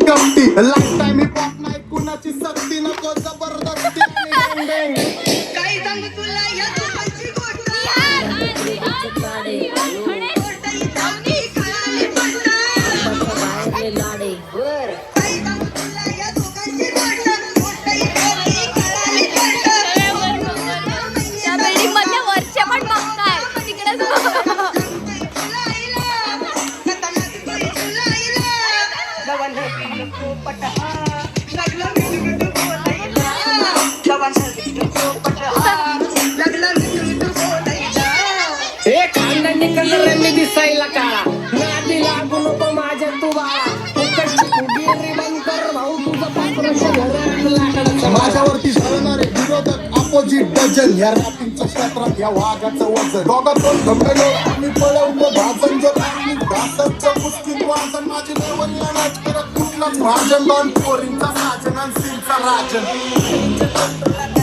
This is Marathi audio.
गमती लाईफ टाइम हिप-हॉप नाही कुणाची सक्ती नको जबरदस्ती आणि बँग काही सांगू तुला या दोघांची गोष्ट मी दिसायला काळा नादी लागू नको माझ्या तू बाळा माझ्यावरती झळणारे विरोधक अपोजिट डझन या रॅपिंगच्या क्षेत्रात या वाघाचं वजन दोघातून गंभीर आम्ही पळवलं भाजन जर आम्ही घासाचं मुस्किल वाजन माझी लेवलला नाच करत कुठलाच भाजन दोन पोरींचा साजन आणि सीनचा राजन